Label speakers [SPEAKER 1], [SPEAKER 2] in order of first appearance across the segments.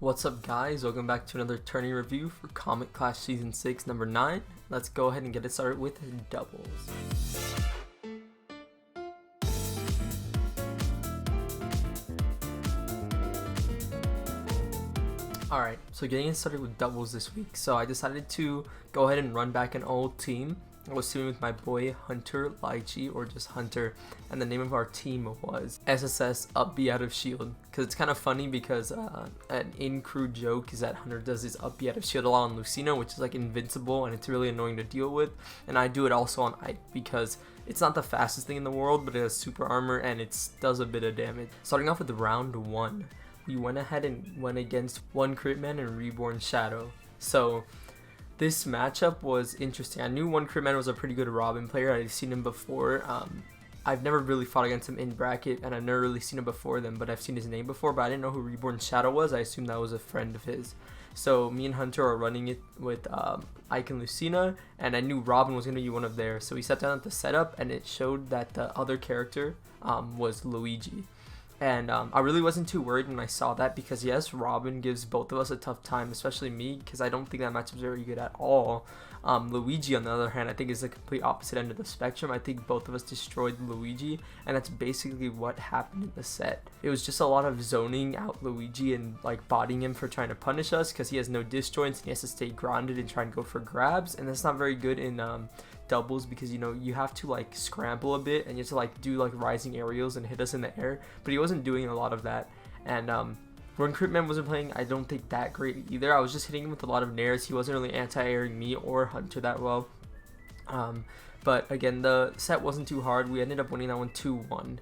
[SPEAKER 1] What's up, guys? Welcome back to another Tourney review for Comet Clash Season 6 number 9. Let's go ahead and get it started with doubles. Alright, so getting started with doubles this week. So I decided to go ahead and run back an old team. I was sitting with my boy Hunter Lychee, or just Hunter, and the name of our team was SSS Up B Out of Shield. Because it's kind of funny because an in-crew joke is that Hunter does his Up B Out of Shield a lot on Lucina, which is like invincible and it's really annoying to deal with. And I do it also on Ike because it's not the fastest thing in the world, but it has super armor and it does a bit of damage. Starting off with round 1, we went ahead and went against One Crit Man and Reborn Shadow. So this matchup was interesting. I knew One Crit Man was a pretty good Robin player. I'd seen him before. I've never really fought against him in bracket, and I've never really seen him before then, but I've seen his name before, but I didn't know who Reborn Shadow was. I assumed that was a friend of his. So me and Hunter are running it with Ike and Lucina, and I knew Robin was going to be one of theirs. So we sat down at the setup, and it showed that the other character was Luigi. And I really wasn't too worried when I saw that because, yes, Robin gives both of us a tough time, especially me, because I don't think that matchup's very good at all. Luigi, on the other hand, I think is the complete opposite end of the spectrum. I think both of us destroyed Luigi, and that's basically what happened in the set. It was just a lot of zoning out Luigi and like bodying him for trying to punish us because he has no disjoints and he has to stay grounded and try and go for grabs, and that's not very good in doubles because, you know, you have to like scramble a bit and you have to like do like rising aerials and hit us in the air, but he wasn't doing a lot of that. And when Critman wasn't playing, I don't think that great either. I was just hitting him with a lot of nairs. He wasn't really anti-airing me or Hunter that well. But again, the set wasn't too hard. We ended up winning that one 2-1,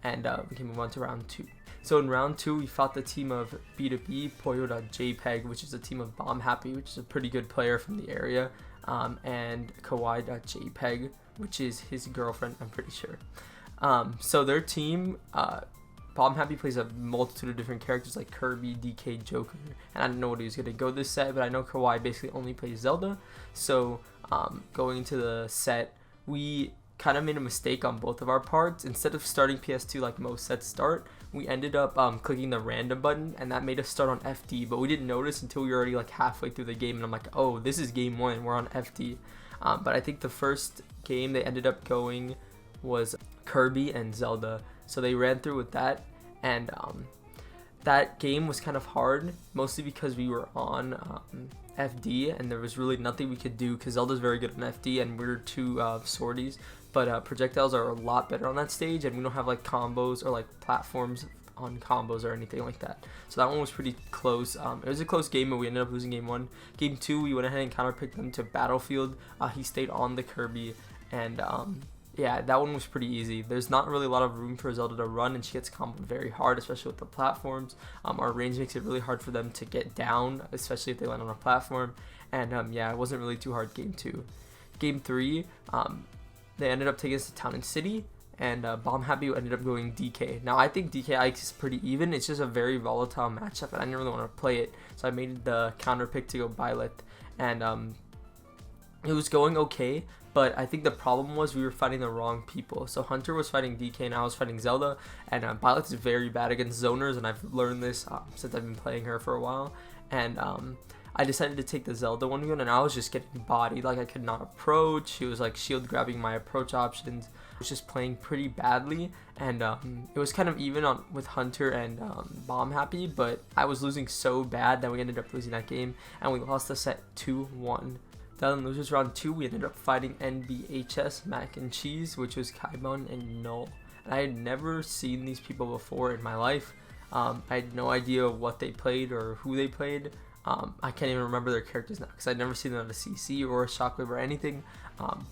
[SPEAKER 1] and we can move on to round 2. So in round 2, we fought the team of B2B, Poyo.jpg, which is a team of Bomb Happy, which is a pretty good player from the area, and Kawaii.jpg, which is his girlfriend, I'm pretty sure. So their team, Bomb Happy plays a multitude of different characters like Kirby, DK, Joker, and I didn't know what he was going to go this set, but I know Kawaii basically only plays Zelda. So going into the set, we kind of made a mistake on both of our parts. Instead of starting PS2 like most sets start, we ended up clicking the random button, and that made us start on FD, but we didn't notice until we were already like halfway through the game, and I'm like, oh, this is game 1, we're on FD. But I think the first game they ended up going was Kirby and Zelda, so they ran through with that, and that game was kind of hard, mostly because we were on FD, and there was really nothing we could do because Zelda's very good on FD, and we're two swordies, but projectiles are a lot better on that stage, and we don't have like combos or like platforms on combos or anything like that. So that one was pretty close. It was a close game, but we ended up losing game 1. Game 2, we went ahead and counterpicked them to Battlefield. He stayed on the Kirby, and yeah, that one was pretty easy. There's not really a lot of room for Zelda to run, and she gets comboed very hard, especially with the platforms. Our range makes it really hard for them to get down, especially if they land on a platform. And yeah, it wasn't really too hard game 2. Game 3, they ended up taking us to Town and City, and Bomb Happy ended up going DK. Now, I think DK Ike is pretty even. It's just a very volatile matchup, and I didn't really want to play it, so I made the counter pick to go Byleth, and it was going okay, but I think the problem was we were fighting the wrong people. So Hunter was fighting DK and I was fighting Zelda, and Byleth is very bad against zoners, and I've learned this since I've been playing her for a while. And I decided to take the Zelda one, and I was just getting bodied. Like, I could not approach. She was like shield grabbing my approach options. I was just playing pretty badly, and it was kind of even on with Hunter and Bomb Happy, but I was losing so bad that we ended up losing that game, and we lost the set 2-1. Then in losers round 2, we ended up fighting NBHS Mac and Cheese, which was Kaibon and Null. And I had never seen these people before in my life. I had no idea what they played or who they played. I can't even remember their characters now because I'd never seen them at a CC or a Shockwave or anything.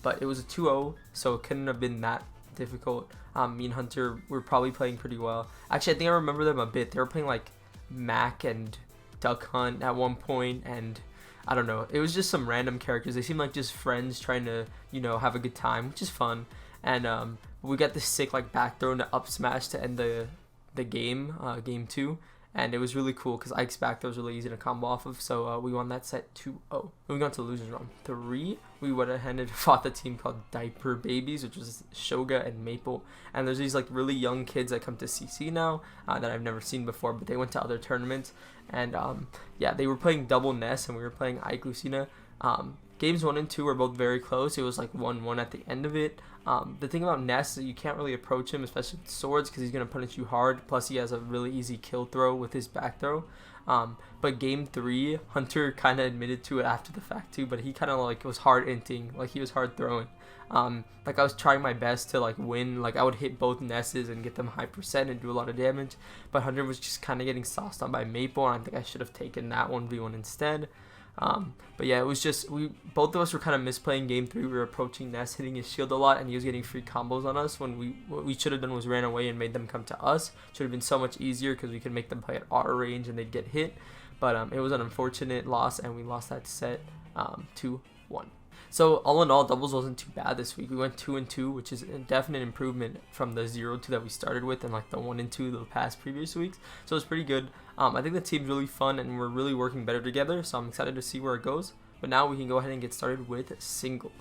[SPEAKER 1] But it was a 2-0, so it couldn't have been that difficult. Me and Hunter were probably playing pretty well. Actually, I think I remember them a bit. They were playing like Mac and Duck Hunt at one point, and I don't know, it was just some random characters. They seemed like just friends trying to, you know, have a good time, which is fun. And we got this sick like back throw into up smash to end the game, game 2. and it was really cool because Ike's back there was really easy to combo off of. So we won that set 2-0. Moving on to losers round 3, we went ahead and fought the team called Diaper Babies, which was Shoga and Maple. And there's these like really young kids that come to CC now that I've never seen before, but they went to other tournaments. And yeah, they were playing double Ness and we were playing Ike Lucina. Games 1 and 2 were both very close. It was like 1-1 at the end of it. The thing about Ness is that you can't really approach him, especially with swords, because he's going to punish you hard. Plus, he has a really easy kill throw with his back throw. But game 3, Hunter kind of admitted to it after the fact too, but he kind of like was hard inting, like he was hard throwing. Like I was trying my best to like win, like I would hit both Nesses and get them high percent and do a lot of damage, but Hunter was just kind of getting sauced on by Maple, and I think I should have taken that 1v1 instead. But yeah, it was just both of us were kind of misplaying game 3. We were approaching Ness, hitting his shield a lot, and he was getting free combos on us when what we should have done was ran away and made them come to us. Should have been so much easier because we could make them play at auto range and they'd get hit. But it was an unfortunate loss, and we lost that set 2-1. So all in all, doubles wasn't too bad this week. We went 2-2, which is a definite improvement from the 0-2 that we started with and like the 1-2 the past previous weeks. So it was pretty good. I think the team's really fun and we're really working better together. So I'm excited to see where it goes. But now we can go ahead and get started with singles.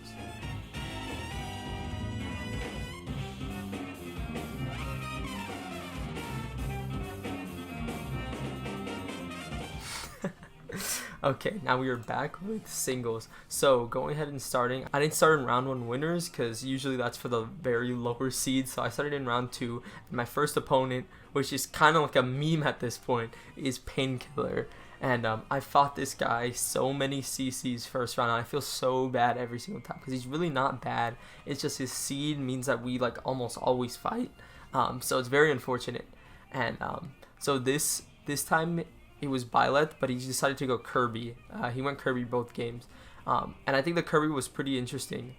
[SPEAKER 1] Okay, now we are back with singles. So going ahead and starting, I didn't start in round 1 winners because usually that's for the very lower seeds. So I started in round 2. And my first opponent, which is kind of like a meme at this point, is Painkiller. And I fought this guy so many CCs first round. And I feel so bad every single time because he's really not bad. It's just his seed means that we like almost always fight. So it's very unfortunate. And so this time it was Byleth, but he decided to go Kirby. He went Kirby both games. And I think the Kirby was pretty interesting.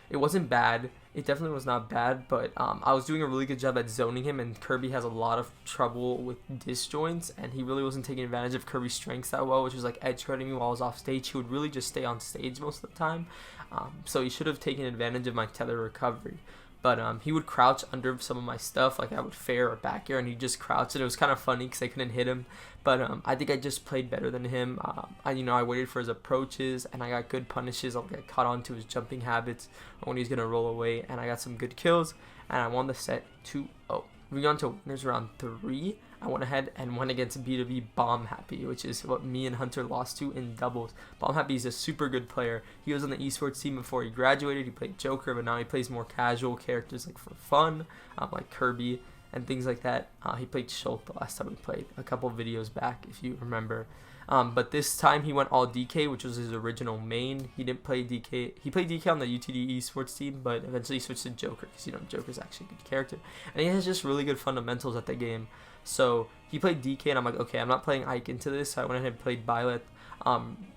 [SPEAKER 1] It wasn't bad. It definitely was not bad, but I was doing a really good job at zoning him, and Kirby has a lot of trouble with disjoints, and he really wasn't taking advantage of Kirby's strengths that well, which was like edge guarding me while I was off stage. He would really just stay on stage most of the time. So he should have taken advantage of my tether recovery. But he would crouch under some of my stuff, like I would fair or back air, and he'd just crouch, and it was kind of funny because I couldn't hit him. But I think I just played better than him. I waited for his approaches, and I got good punishes. I got caught on to his jumping habits when he's gonna roll away, and I got some good kills, and I won the set 2-0. Moving on to winners round 3. I went ahead and went against B2B Bomb Happy, which is what me and Hunter lost to in doubles. Bomb Happy is a super good player. He was on the esports team before he graduated. He played Joker, but now he plays more casual characters like for fun, like Kirby and things like that. He played Schultz the last time we played, a couple videos back if you remember. But this time he went all DK, which was his original main. He didn't play DK. He played DK on the UTD esports team, but eventually he switched to Joker because Joker's actually a good character, and he has just really good fundamentals at the game. So he played DK, and I'm like, okay, I'm not playing Ike into this. So I went ahead and played Byleth.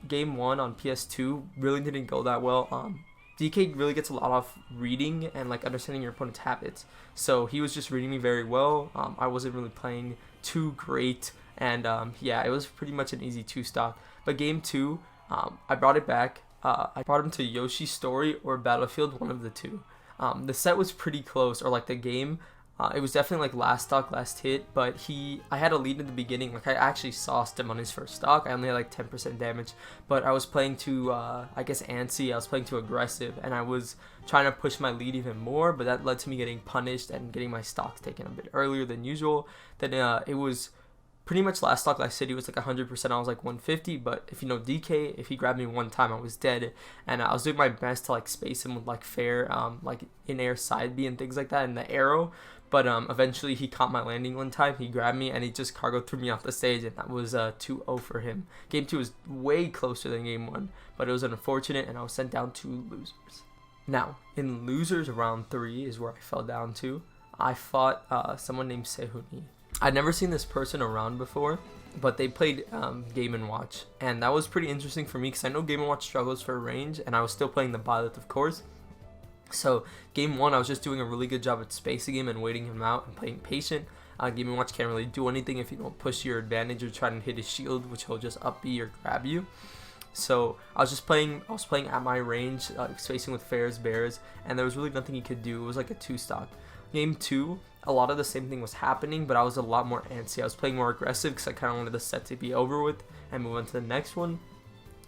[SPEAKER 1] Game 1 on PS2 really didn't go that well. DK really gets a lot of reading and like understanding your opponent's habits. So he was just reading me very well. I wasn't really playing too great, and yeah, it was pretty much an easy 2-stock. But game 2, I brought it back. I brought him to Yoshi's Story or Battlefield, one of the two. The set was pretty close, or like the game. It was definitely like last stock, last hit, but I had a lead in the beginning. Like I actually sauced him on his first stock. I only had like 10% damage, but I was playing too, I guess antsy. I was playing too aggressive, and I was trying to push my lead even more, but that led to me getting punished and getting my stocks taken a bit earlier than usual. Then it was pretty much last stock, like I said, he was like 100%. I was like 150, but if DK, if he grabbed me one time, I was dead. And I was doing my best to like space him with like fair, like in air side B and things like that, and the arrow. But eventually he caught my landing one time. He grabbed me and he just cargo threw me off the stage, and that was 2-0 for him. Game 2 was way closer than game 1, but it was unfortunate, and I was sent down to losers. Now, in losers round 3 is where I fell down to. I fought someone named Sehuni. I'd never seen this person around before, but they played Game & Watch, and that was pretty interesting for me because I know Game & Watch struggles for range, and I was still playing the Byleth, of course. So game 1, I was just doing a really good job at spacing him and waiting him out and playing patient. Game & Watch can't really do anything if you don't push your advantage or try to hit his shield, which he'll just up B or grab you. So I was playing at my range, spacing with fairs, bears, and there was really nothing he could do. It was like a 2-stock. Game 2, a lot of the same thing was happening, but I was a lot more antsy. I was playing more aggressive because I kind of wanted the set to be over with and move on to the next one.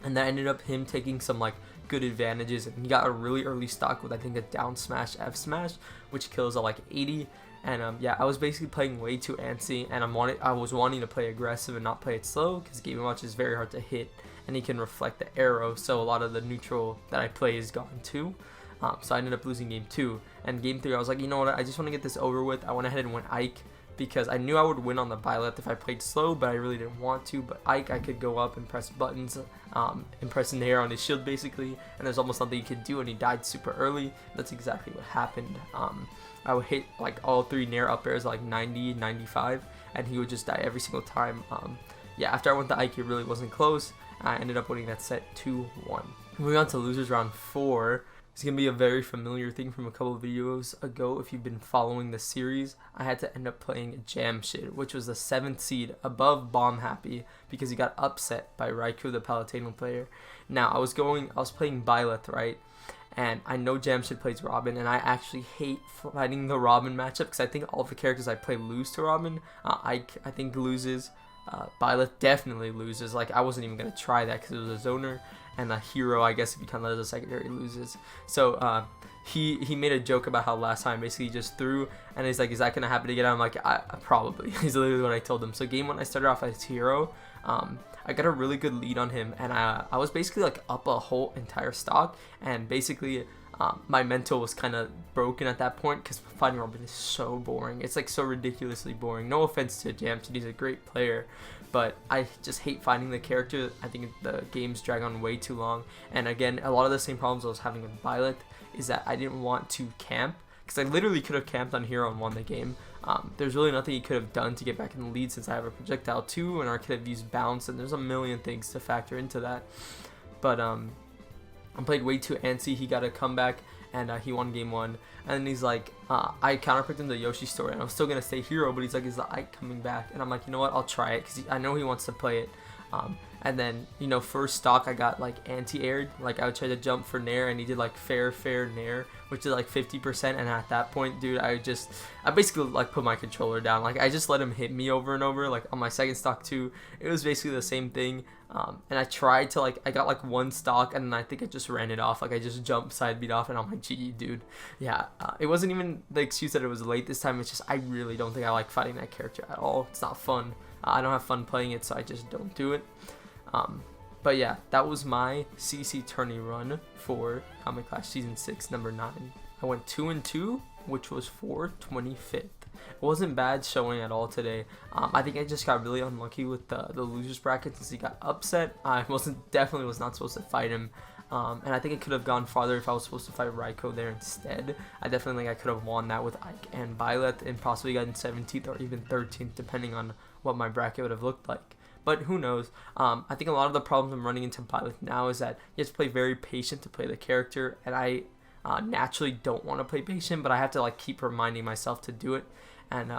[SPEAKER 1] And that ended up him taking some like good advantages, and he got a really early stock with I think a down smash F smash, which kills at like 80. And yeah, I was basically playing way too antsy, and I was wanting to play aggressive and not play it slow because Game & Watch is very hard to hit, and he can reflect the arrow, so a lot of the neutral that I play is gone too. So I ended up losing game 2, and game 3 I was like, you know what, I just want to get this over with. I went ahead and went Ike because I knew I would win on the Byleth if I played slow, but I really didn't want to. But Ike, I could go up and press buttons, and press Nair on his shield basically, and there's almost nothing he could do, and he died super early. That's exactly what happened. I would hit like all 3 Nair up airs like 90, 95, and he would just die every single time. Yeah, after I went to Ike, it really wasn't close. I ended up winning that set 2-1. Moving on to losers round 4. It's going to be a very familiar thing from a couple of videos ago. If you've been following the series, I had to end up playing Jamshid, which was the 7th seed above Bomb Happy because he got upset by Raikou, the Palatino player. Now, I was playing Byleth, right? And I know Jamshid plays Robin, and I actually hate fighting the Robin matchup because I think all the characters I play lose to Robin. Ike, I think, loses. Byleth definitely loses. Like, I wasn't even going to try that because it was a zoner. And a hero, I guess if you count that as a secondary, loses. So he made a joke about how last time basically he just threw, and he's like, is that going to happen again? I'm like, I probably. He's literally what I told him. So game 1, I started off as hero. I got a really good lead on him, and I was basically like up a whole entire stock, and basically my mental was kind of broken at that point because fighting Robin is so boring. It's like so ridiculously boring. No offense to Jamshid, he's a great player, but I just hate finding the character. I think the games drag on way too long, and again, a lot of the same problems I was having with Byleth is that I didn't want to camp, because I literally could have camped on hero and won the game. There's really nothing he could have done to get back in the lead since I have a projectile too, and I could have used bounce, and there's a million things to factor into that. But I played way too antsy. He got a comeback, and he won game 1. And then he's like, I counterpicked him the Yoshi story, and I'm still gonna stay hero, but he's like, is the Ike coming back? And I'm like, you know what, I'll try it because I know he wants to play it. And then, you know, first stock I got like anti-aired, like I would try to jump for Nair, and he did like fair Nair, which is like 50%. And at that point, dude, I basically like put my controller down. Like I just let him hit me over and over. Like on my second stock too, it was basically the same thing. And I tried to I got like 1 stock, and then I think I just ran it off. Like I just jumped side beat off, and I'm like, GG, dude. Yeah, it wasn't even the excuse that it was late this time. It's just I really don't think I like fighting that character at all. It's not fun. I don't have fun playing it, so I just don't do it. But yeah, that was my CC Tourney run for Comet Clash Season 6, number 9. I went 2-2, which was for 25th. It wasn't bad showing at all today. I think I just got really unlucky with the losers bracket since he got upset. I definitely was not supposed to fight him. And I think it could have gone farther if I was supposed to fight Raikou there instead. I definitely think I could have won that with Ike and Byleth and possibly gotten 17th or even 13th, depending on what my bracket would have looked like. But who knows? I think a lot of the problems I'm running into Byleth now is that you have to play very patient to play the character, and I naturally don't want to play patient, but I have to like keep reminding myself to do it. And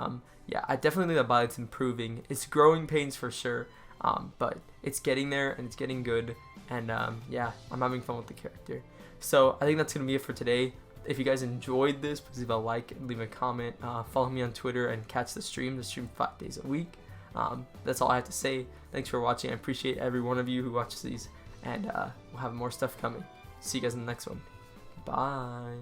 [SPEAKER 1] yeah, I definitely think that Byleth's improving. It's growing pains for sure, but it's getting there and it's getting good. And yeah, I'm having fun with the character. So I think that's gonna be it for today. If you guys enjoyed this, please leave a like, leave a comment, follow me on Twitter, and catch the stream. The stream 5 days a week. That's all I have to say. Thanks for watching. I appreciate every one of you who watches these, and we'll have more stuff coming. See you guys in the next one. Bye.